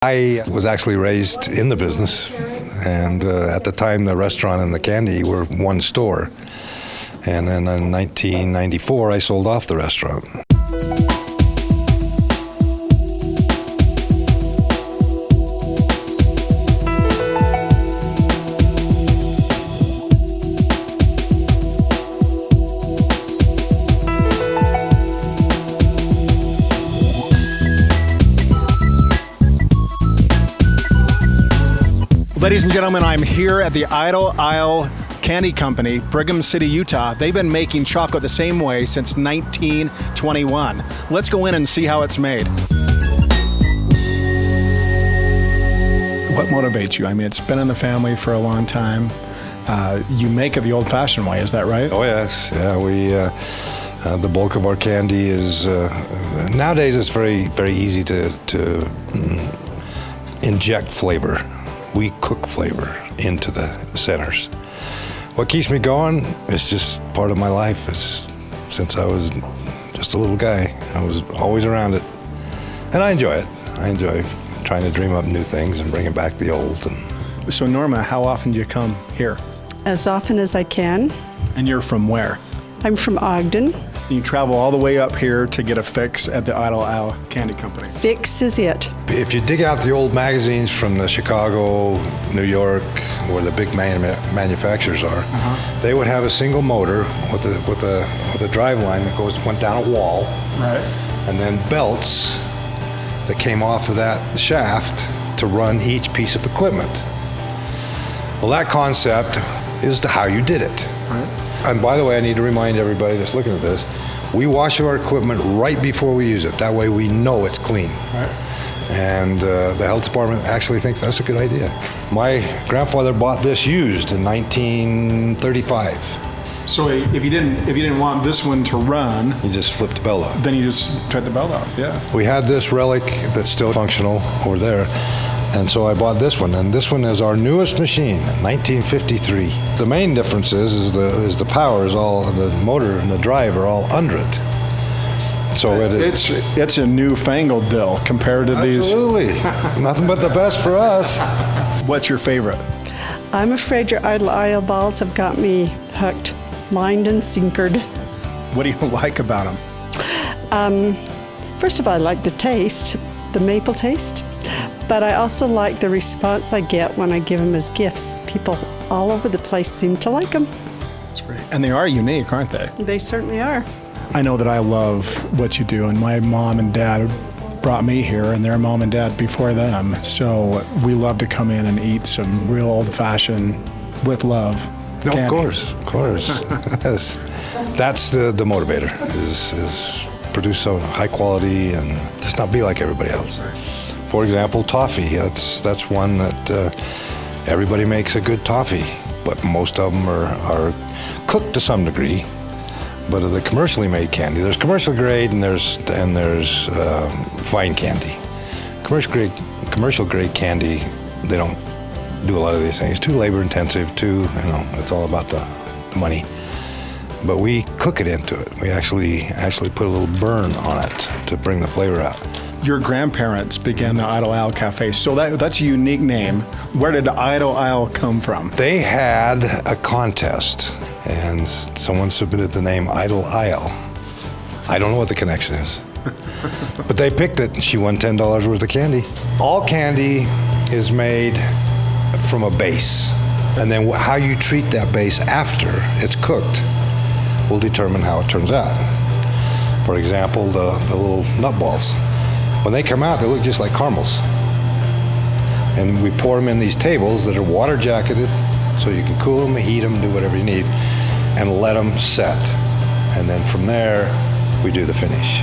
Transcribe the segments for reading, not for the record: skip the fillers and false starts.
I was actually raised in the business, and at the time the restaurant and the candy were one store. And then in 1994 I sold off the restaurant. Ladies and gentlemen, I'm here at the Idle Isle Candy Company, Brigham City, Utah. They've been making chocolate the same way since 1921. Let's go in and see how it's made. What motivates you? I mean, it's been in the family for a long time. You make it the old-fashioned way, is that right? Oh yes, yeah. We the bulk of our candy is nowadays. It's very easy to inject flavor. We cook flavor into the centers. What keeps me going is just part of my life. Since I was just a little guy, I was always around it, and I enjoy it. I enjoy trying to dream up new things and bringing back the old. So Norma, how often do you come here? As often as I can. And you're from where? I'm from Ogden. You travel all the way up here to get a fix at the Idle Isle Candy Company. Fix is it. If you dig out the old magazines from the Chicago, New York, where the big manufacturers are, they would have a single motor with a drive line that went down a wall, right, and then belts that came off of that shaft to run each piece of equipment. Well, that concept is how you did it. Right. And by the way, I need to remind everybody that's looking at this, we wash our equipment right before we use it. That way we know it's clean. Right. And the health department actually thinks that's a good idea. My grandfather bought this used in 1935. So if you didn't want this one to run, He just flipped the belt off. then you just cut the belt off. Yeah. We had this relic that's still functional over there. And so I bought this one, and this one is our newest machine, 1953. The main difference is the power is all, the motor and the drive are all under it. So It's a newfangled deal compared to these. Absolutely. Nothing but the best for us. What's your favorite? I'm afraid your Idle Isle balls have got me hooked, lined and sinkered. What do you like about them? First of all, I like the taste, the maple taste. But I also like the response I get when I give them as gifts. People all over the place seem to like them. That's great. And they are unique, aren't they? They certainly are. I know that I love what you do, and my mom and dad brought me here, and their mom and dad before them. So we love to come in and eat some real old-fashioned, with love, candy. Of course. Yes. That's the motivator, is produce so high quality and just not be like everybody else. For example, toffee. That's one that everybody makes a good toffee, but most of them are cooked to some degree. But of the commercially made candy, there's commercial grade and there's fine candy. Commercial grade candy, they don't do a lot of these things. Too labor intensive. It's all about the money. But we cook it into it. We actually put a little burn on it to bring the flavor out. Your grandparents began the Idle Isle Cafe, so that's a unique name. Where did Idle Isle come from? They had a contest, and someone submitted the name Idle Isle. I don't know what the connection is, but they picked it, and she won $10 worth of candy. All candy is made from a base, and then how you treat that base after it's cooked will determine how it turns out. For example, the little nut balls. When they come out, they look just like caramels. And we pour them in these tables that are water jacketed, so you can cool them, heat them, do whatever you need, and let them set. And then from there, we do the finish.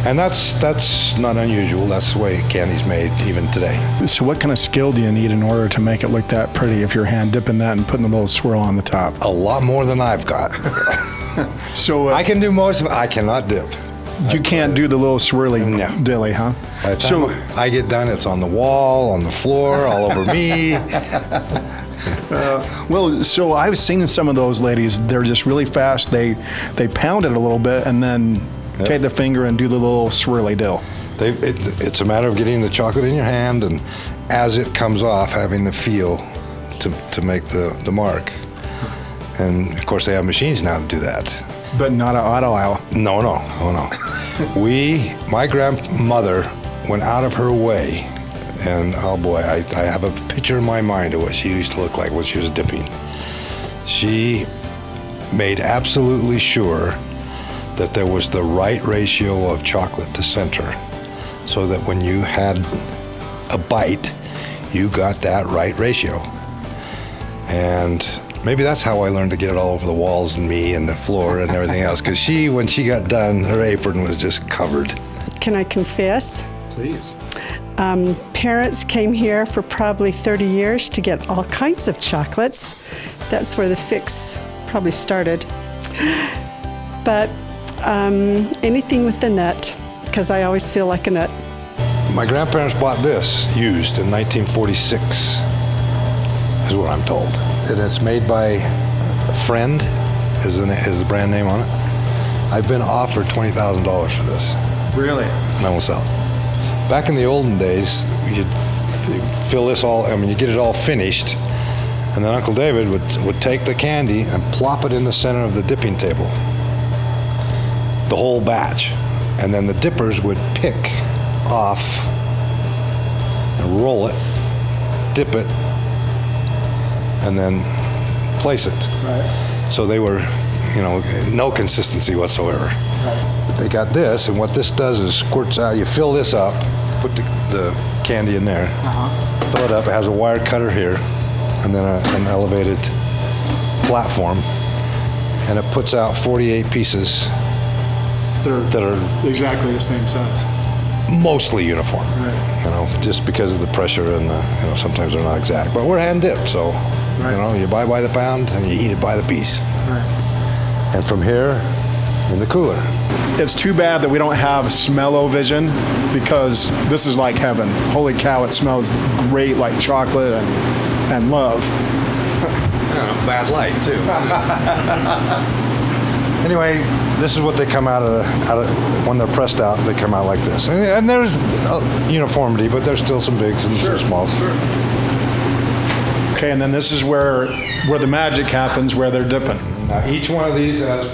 And that's not unusual. That's the way candy's made even today. So what kind of skill do you need in order to make it look that pretty if you're hand dipping that and putting a little swirl on the top? A lot more than I've got. So I can do most of it. I cannot dip. You can't do the little swirly dilly, huh? By the time I get done, it's on the wall, on the floor, all over me. Well, so I've seen some of those ladies. They're just really fast. They pound it a little bit and then take the finger and do the little swirly dill. It's a matter of getting the chocolate in your hand, and as it comes off, having the feel to make the mark. And of course, they have machines now to do that. But not an auto aisle. No. My grandmother went out of her way, and oh boy, I have a picture in my mind of what she used to look like when she was dipping. She made absolutely sure that there was the right ratio of chocolate to center, so that when you had a bite, you got that right ratio. And maybe that's how I learned to get it all over the walls and me and the floor and everything else, because when she got done, her apron was just covered. Can I confess? Please. Parents came here for probably 30 years to get all kinds of chocolates. That's where the fix probably started. But anything with the nut, because I always feel like a nut. My grandparents bought this used in 1946, is what I'm told. And it's made by Friend, is the brand name on it. I've been offered $20,000 for this. Really? And I won't sell it. Back in the olden days, you'd fill this all, you get it all finished, and then Uncle David would take the candy and plop it in the center of the dipping table, the whole batch. And then the dippers would pick off and roll it, dip it, and then place it. Right. So they were, no consistency whatsoever. Right. They got this, and what this does is squirts out. You fill this up, put the candy in there, fill it up. It has a wire cutter here, and then an elevated platform, and it puts out 48 pieces that are exactly the same size. mostly uniform. Right. Just because of the pressure and sometimes they're not exact. But we're hand dipped, so Right. you buy by the pound and you eat it by the piece. Right. And from here, in the cooler. It's too bad that we don't have smell-o-vision, because this is like heaven. Holy cow, it smells great, like chocolate and love. Bad light too. Anyway, this is what they come out of when they're pressed out. They come out like this, and there's uniformity, but there's still some bigs and some smalls. Okay, and then this is where the magic happens, where they're dipping. Now, each one of these has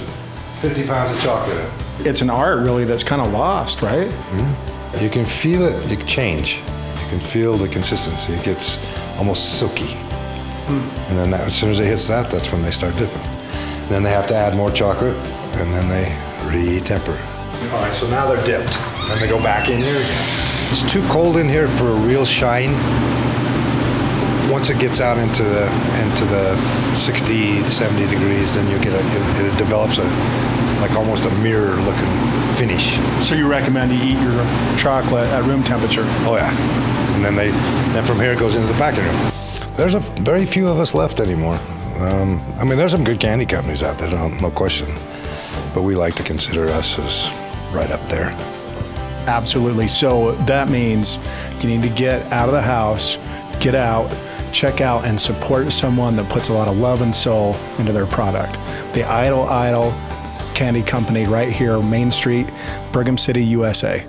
50 pounds of chocolate in it. It's an art, really, that's kind of lost, right? You can feel it. You can change. You can feel the consistency. It gets almost silky. And then as soon as it hits that, that's when they start dipping. And then they have to add more chocolate, and then they re-temper. All right, so now they're dipped. Then they go back in here again. It's too cold in here for a real shine. Once it gets out into the 60, 70 degrees, then you get it develops like almost a mirror-looking finish. So you recommend you eat your chocolate at room temperature? Oh yeah, and then from here it goes into the packing room. There's very few of us left anymore. There's some good candy companies out there, no question, but we like to consider us as right up there. Absolutely. So that means you need to get out of the house, get out, check out, and support someone that puts a lot of love and soul into their product. The Idle Candy Company right here, Main Street, Brigham City, USA.